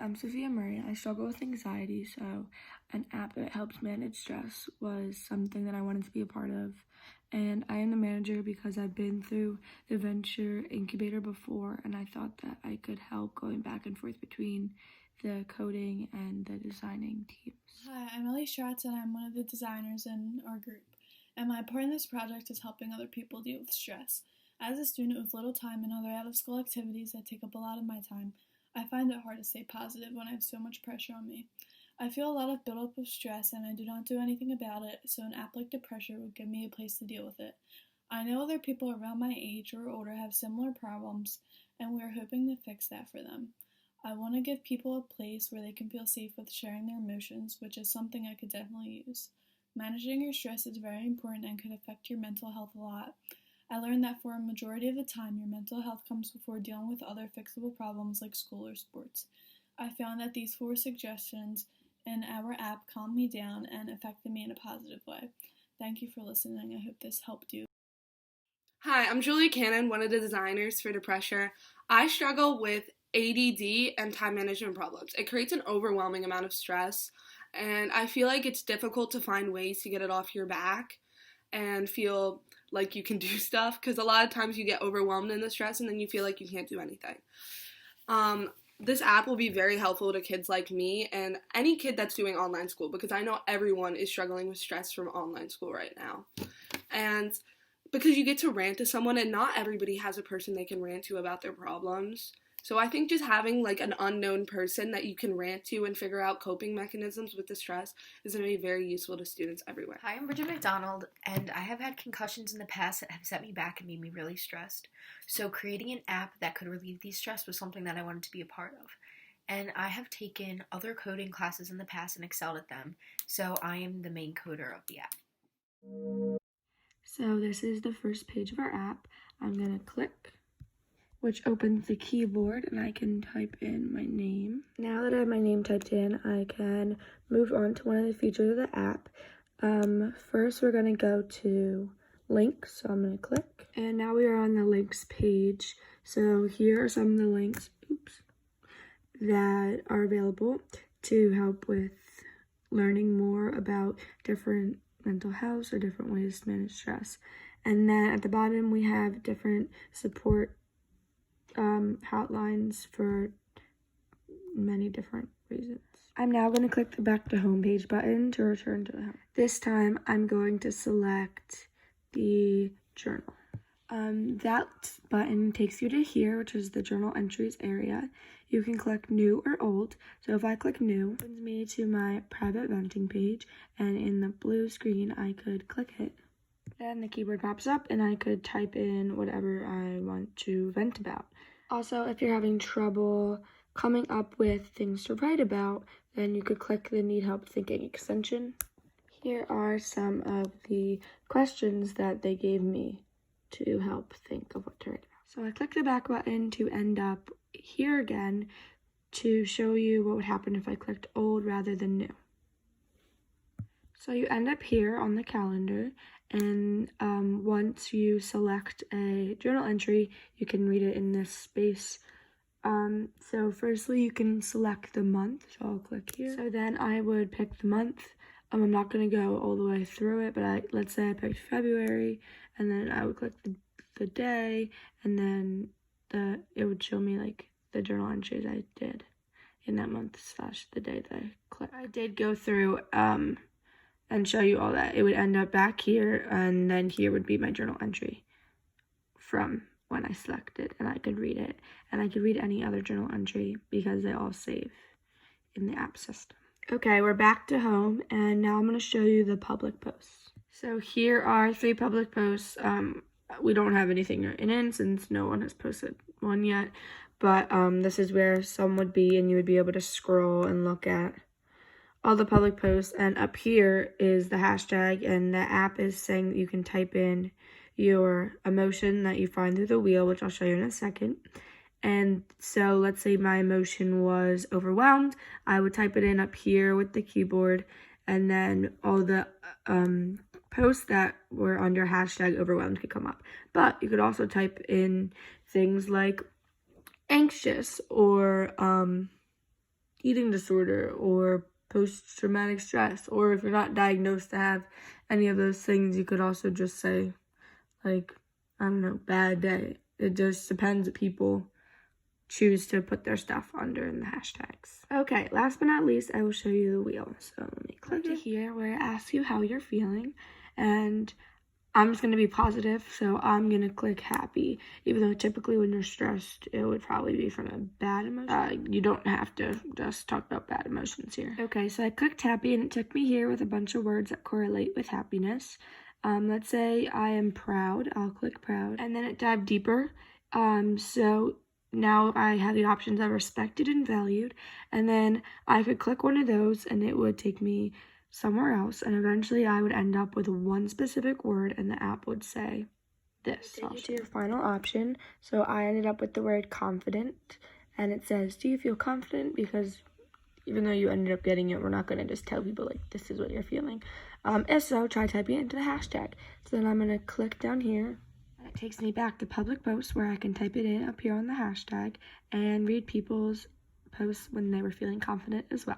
I'm Sophia Murray. I struggle with anxiety, so an app that helps manage stress was something that I wanted to be a part of. And I am the manager because I've been through the venture incubator before, and I thought that I could help going back and forth between the coding and the designing teams. Hi, I'm Ellie Stratz, and I'm one of the designers in our group. And my part in this project is helping other people deal with stress. As a student with little time and other out-of-school activities that take up a lot of my time, I find it hard to stay positive when I have so much pressure on me. I feel a lot of buildup of stress and I do not do anything about it, so an app like Depressure would give me a place to deal with it. I know other people around my age or older have similar problems, and we are hoping to fix that for them. I want to give people a place where they can feel safe with sharing their emotions, which is something I could definitely use. Managing your stress is very important and could affect your mental health a lot. I learned that for a majority of the time, your mental health comes before dealing with other fixable problems like school or sports. I found that these 4 suggestions in our app calmed me down and affected me in a positive way. Thank you for listening. I hope this helped you. Hi, I'm Julia Cannon, one of the designers for Depressure. I struggle with ADD and time management problems. It creates an overwhelming amount of stress, and I feel like it's difficult to find ways to get it off your back and feel like you can do stuff, because a lot of times you get overwhelmed in the stress and then you feel like you can't do anything. This app will be very helpful to kids like me and any kid that's doing online school, because I know everyone is struggling with stress from online school right now. And because you get to rant to someone, and not everybody has a person they can rant to about their problems. So I think just having like an unknown person that you can rant to and figure out coping mechanisms with the stress is going to be very useful to students everywhere. Hi, I'm Bridget McDonald, and I have had concussions in the past that have set me back and made me really stressed. So creating an app that could relieve these stress was something that I wanted to be a part of. And I have taken other coding classes in the past and excelled at them, so I am the main coder of the app. So this is the first page of our app. I'm going to click, which opens the keyboard, and I can type in my name. Now that I have my name typed in, I can move on to one of the features of the app. First, we're going to go to links, so I'm going to click. And now we are on the links page. So here are some of the links that are available to help with learning more about different mental health or different ways to manage stress. And then at the bottom, we have different support hotlines for many different reasons. I'm now going to click the back to home page button to return to the home. This time I'm going to select the journal. That button takes you to here, which is the journal entries area. You can click new or old. So if I click new, it brings me to my private venting page, and in the blue screen I could click it. Then the keyboard pops up and I could type in whatever I want to vent about. Also, if you're having trouble coming up with things to write about, then you could click the Need Help Thinking extension. Here are some of the questions that they gave me to help think of what to write about. So I click the back button to end up here again to show you what would happen if I clicked old rather than new. So you end up here on the calendar, and once you select a journal entry, you can read it in this space. So firstly, you can select the month, so I'll click here. So then I would pick the month. I'm not going to go all the way through it, but let's say I picked February, and then I would click the day, and then it would show me like the journal entries I did in that month / the day that I clicked. I did go through and show you all that. It would end up back here, and then here would be my journal entry from when I selected, and I could read it, and I could read any other journal entry because they all save in the app system. Okay, we're back to home, and now I'm going to show you the public posts. So here are 3 public posts. We don't have anything written in since no one has posted one yet, but this is where some would be, and you would be able to scroll and look at all the public posts. And up here is the hashtag, and the app is saying that you can type in your emotion that you find through the wheel, which I'll show you in a second. And so let's say my emotion was overwhelmed. I would type it in up here with the keyboard, and then all the posts that were under hashtag overwhelmed could come up. But you could also type in things like anxious or eating disorder or post-traumatic stress, or if you're not diagnosed to have any of those things, you could also just say, like, I don't know, bad day. It just depends what people choose to put their stuff under in the hashtags. Okay, last but not least, I will show you the wheel. So let me click to here where it asks you how you're feeling, and I'm just going to be positive, so I'm going to click happy, even though typically when you're stressed, it would probably be from a bad emotion. You don't have to just talk about bad emotions here. Okay, so I clicked happy, and it took me here with a bunch of words that correlate with happiness. Let's say I am proud. I'll click proud, and then it dived deeper. So now I have the options of respected and valued, and then I could click one of those, and it would take me somewhere else, and eventually I would end up with one specific word, and the app would say this. Take you to your final option. So I ended up with the word confident, and it says, do you feel confident? Because even though you ended up getting it, we're not going to just tell people like this is what you're feeling. If so, try typing it into the hashtag. So then I'm going to click down here, and it takes me back to public posts where I can type it in up here on the hashtag and read people's posts when they were feeling confident as well.